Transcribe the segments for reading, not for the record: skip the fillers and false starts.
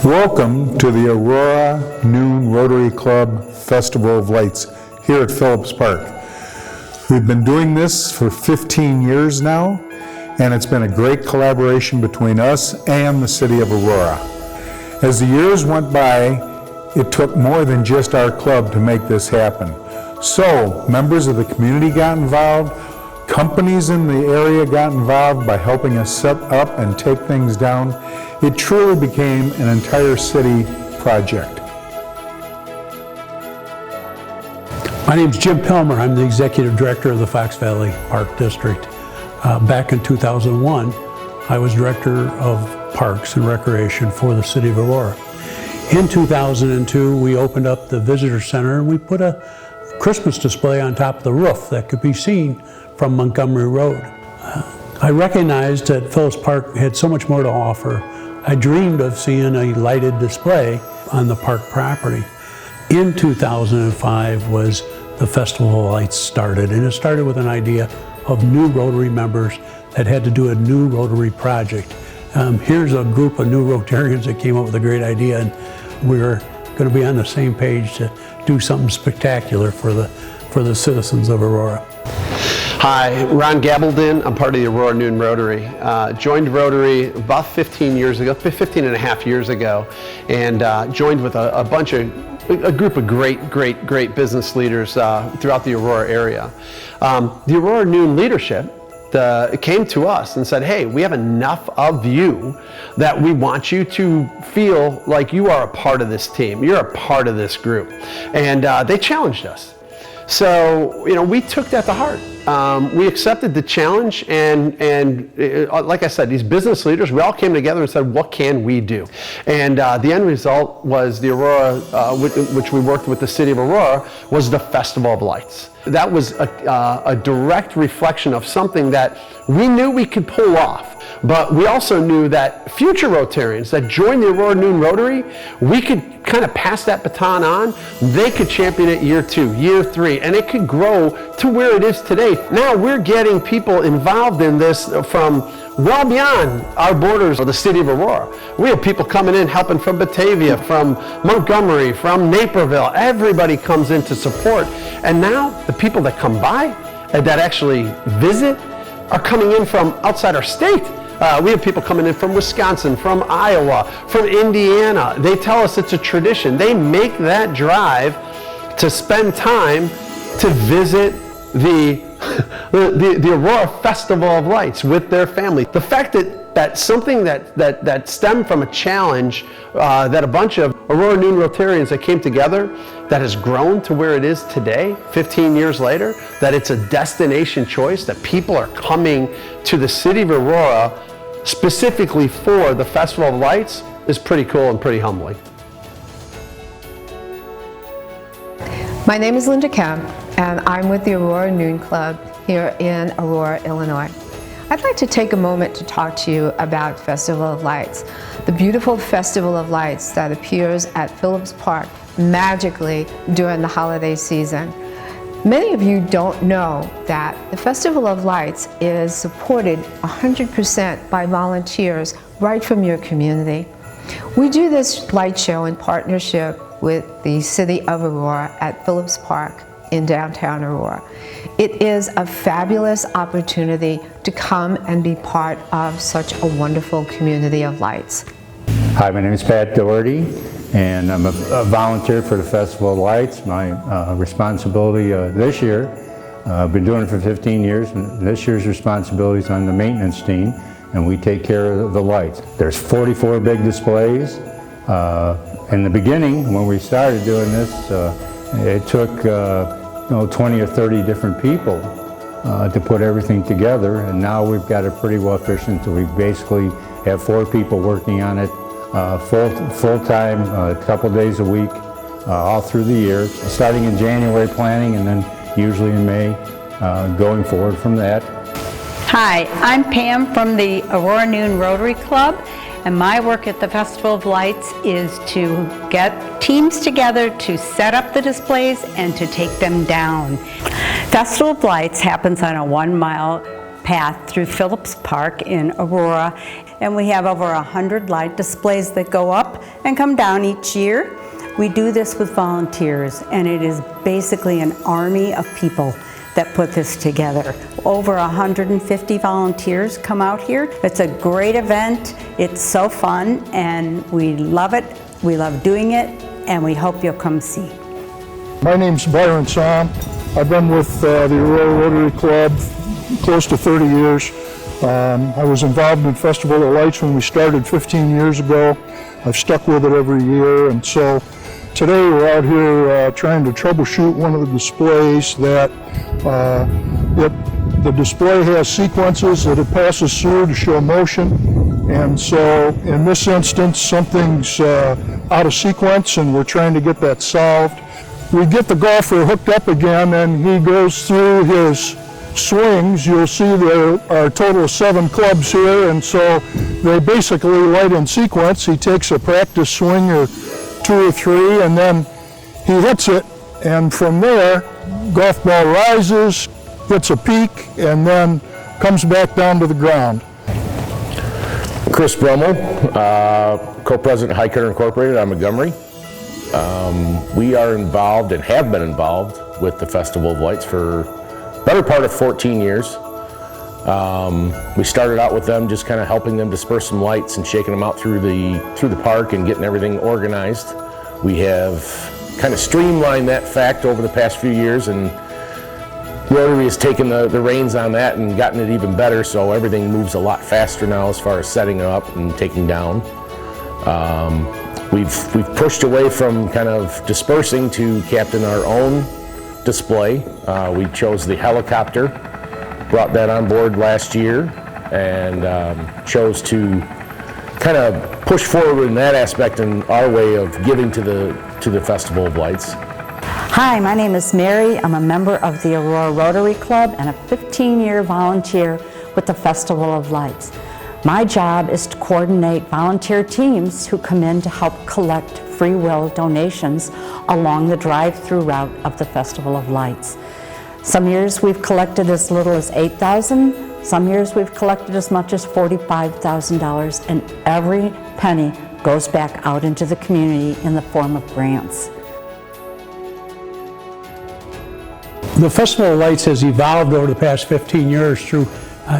Welcome to the Aurora Noon Rotary Club Festival of Lights here at Phillips Park. We've been doing this for 15 years now, and it's been a great collaboration between us and the city of Aurora. As the years went by, it took more than just our club to make this happen. So, members of the community got involved, companies in the area got involved by helping us set up and take things down. It truly became an entire city project. My name is Jim Pelmer. I'm the Executive Director of the Fox Valley Park District. Back in 2001, I was Director of Parks and Recreation for the City of Aurora. In 2002, we opened up the Visitor Center and we put a Christmas display on top of the roof that could be seen from Montgomery Road. I recognized that Phillips Park had so much more to offer. I dreamed of seeing a lighted display on the park property. In 2005 was the Festival of Lights started, and it started with an idea of new Rotary members that had to do a new Rotary project. Here's a group of new Rotarians that came up with a great idea, and we're going to be on the same page to do something spectacular for the citizens of Aurora. Hi, Ron Gabaldon. I'm part of the Aurora Noon Rotary. Joined Rotary about 15 and a half years ago, and joined with a group of great business leaders throughout the Aurora area. The Aurora Noon leadership came to us and said, hey, we have enough of you that we want you to feel like you are a part of this team. You're a part of this group. And they challenged us. So, we took that to heart. We accepted the challenge, and like I said, these business leaders, we all came together and said, what can we do? And the end result was the Aurora, which we worked with the city of Aurora, was the Festival of Lights. That was a direct reflection of something that we knew we could pull off. But we also knew that future Rotarians that joined the Aurora Noon Rotary, we could kind of pass that baton on. They could champion it year 2, year 3, and it could grow to where it is today. Now we're getting people involved in this from well beyond our borders of the city of Aurora. We have people coming in helping from Batavia, from Montgomery, from Naperville. Everybody comes in to support. And now the people that come by and that actually visit are coming in from outside our state. We have people coming in from Wisconsin, from Iowa, from Indiana. They tell us it's a tradition. They make that drive to spend time to visit the Aurora Festival of Lights with their family. The fact that something that stemmed from a challenge that a bunch of Aurora Noon Rotarians that came together, that has grown to where it is today, 15 years later, that it's a destination choice, that people are coming to the city of Aurora specifically for the Festival of Lights, is pretty cool and pretty humbling. My name is Linda Kemp, and I'm with the Aurora Noon Club here in Aurora, Illinois. I'd like to take a moment to talk to you about Festival of Lights, the beautiful Festival of Lights that appears at Phillips Park magically during the holiday season. Many of you don't know that the Festival of Lights is supported 100% by volunteers right from your community. We do this light show in partnership with the City of Aurora at Phillips Park in downtown Aurora. It is a fabulous opportunity to come and be part of such a wonderful community of lights. Hi, my name is Pat Doherty, and I'm a volunteer for the Festival of Lights. My responsibility this year, I've been doing it for 15 years, and this year's responsibility is on the maintenance team, and we take care of the lights. There's 44 big displays. In the beginning, when we started doing this, it took 20 or 30 different people to put everything together, and now we've got it pretty well efficient, so we basically have 4 people working on it full-time, a couple days a week, all through the year, starting in January planning and then usually in May, going forward from that. Hi, I'm Pam from the Aurora Noon Rotary Club, and my work at the Festival of Lights is to get teams together to set up the displays and to take them down. Festival of Lights happens on a 1-mile path through Phillips Park in Aurora, and we have over 100 light displays that go up and come down each year. We do this with volunteers, and it is basically an army of people that put this together. Over 150 volunteers come out here. It's a great event. It's so fun, and we love it. We love doing it, and we hope you'll come see. My name's Byron Somm. I've been with the Aurora Rotary Club close to 30 years. I was involved in Festival of Lights when we started 15 years ago. I've stuck with it every year, and so today we're out here trying to troubleshoot one of the displays that the display has sequences that it passes through to show motion, and so in this instance something's out of sequence and we're trying to get that solved. We get the golfer hooked up again and he goes through his swings. You'll see there are a total of 7 clubs here, and so they basically light in sequence. He takes a practice swing or 2 or 3 and then he hits it, and from there golf ball rises, hits a peak, and then comes back down to the ground. Chris Brummel, co-president of High Cutter Incorporated out of Montgomery. We are involved and have been involved with the Festival of Lights for the better part of 14 years. We started out with them just kind of helping them disperse some lights and shaking them out through the park and getting everything organized. We have kind of streamlined that fact over the past few years, and Rotary has taken the reins on that and gotten it even better, so everything moves a lot faster now as far as setting it up and taking down. We've pushed away from kind of dispersing to captain our own display. We chose the helicopter, brought that on board last year, and chose to kind of push forward in that aspect in our way of giving to the Festival of Lights. Hi, my name is Mary. I'm a member of the Aurora Rotary Club and a 15-year volunteer with the Festival of Lights. My job is to coordinate volunteer teams who come in to help collect free will donations along the drive-through route of the Festival of Lights. Some years we've collected as little as $8,000, some years we've collected as much as $45,000, and every penny goes back out into the community in the form of grants. The Festival of Lights has evolved over the past 15 years through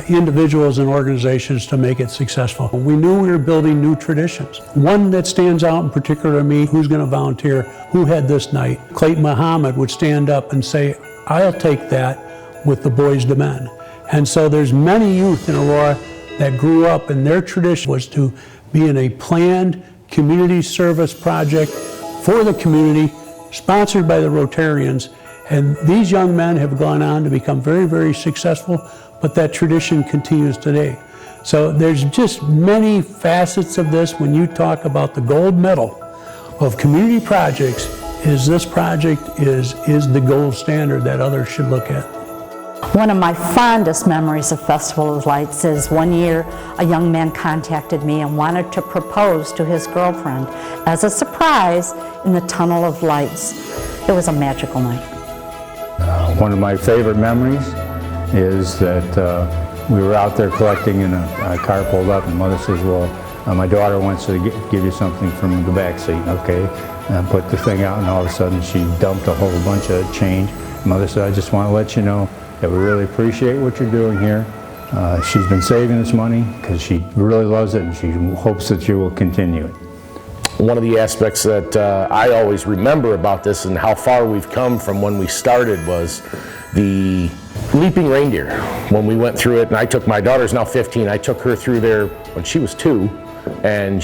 individuals and organizations to make it successful. We knew we were building new traditions. One that stands out in particular to me, who's going to volunteer, who had this night. Clayton Muhammad would stand up and say, I'll take that with the Boys to Men. And so there's many youth in Aurora that grew up and their tradition was to be in a planned community service project for the community, sponsored by the Rotarians. And these young men have gone on to become very, very successful, but that tradition continues today. So there's just many facets of this. When you talk about the gold medal of community projects, is this project is the gold standard that others should look at. One of my fondest memories of Festival of Lights is one year a young man contacted me and wanted to propose to his girlfriend as a surprise in the Tunnel of Lights. It was a magical night. One of my favorite memories is that we were out there collecting and a car pulled up and Mother says, well, my daughter wants to give you something from the back seat. Okay, and I put the thing out and all of a sudden she dumped a whole bunch of change. Mother said, I just want to let you know that we really appreciate what you're doing here. She's been saving this money because she really loves it and she hopes that you will continue it. One of the aspects that I always remember about this and how far we've come from when we started was the leaping reindeer. When we went through it, and I took my daughter's now 15, I took her through there when she was 2, and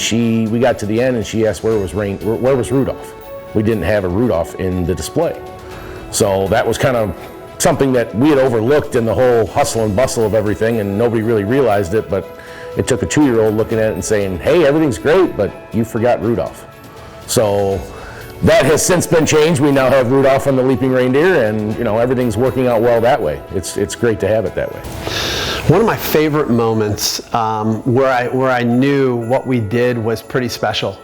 we got to the end and she asked where was Rudolph. We didn't have a Rudolph in the display. So that was kind of something that we had overlooked in the whole hustle and bustle of everything, and nobody really realized it, but it took a 2-year-old looking at it and saying, hey, everything's great, but you forgot Rudolph. So that has since been changed. We now have Rudolph on the leaping reindeer, and everything's working out well that way. It's great to have it that way. One of my favorite moments where I knew what we did was pretty special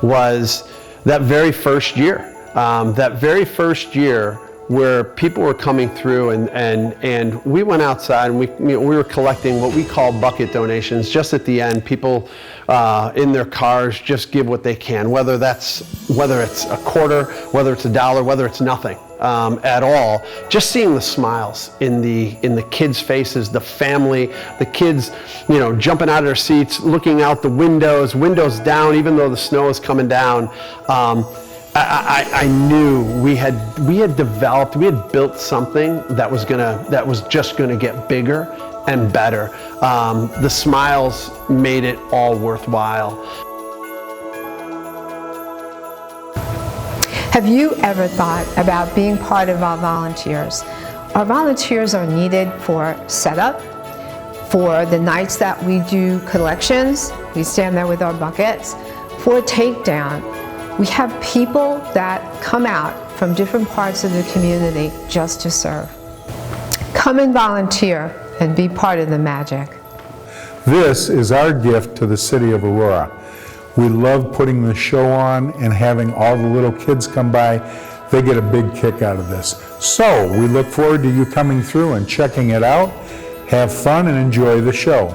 was that very first year. That very first year, where people were coming through and we went outside and we were collecting what we call bucket donations. Just at the end, people in their cars just give what they can, whether it's a quarter, whether it's $1, whether it's nothing at all. Just seeing the smiles in the kids' faces, the family, the kids, jumping out of their seats, looking out the windows down, even though the snow is coming down. I knew we had built something that was just gonna get bigger and better. The smiles made it all worthwhile. Have you ever thought about being part of our volunteers? Our volunteers are needed for setup, for the nights that we do collections, we stand there with our buckets, for takedown. We have people that come out from different parts of the community just to serve. Come and volunteer and be part of the magic. This is our gift to the city of Aurora. We love putting the show on and having all the little kids come by. They get a big kick out of this. So we look forward to you coming through and checking it out. Have fun and enjoy the show.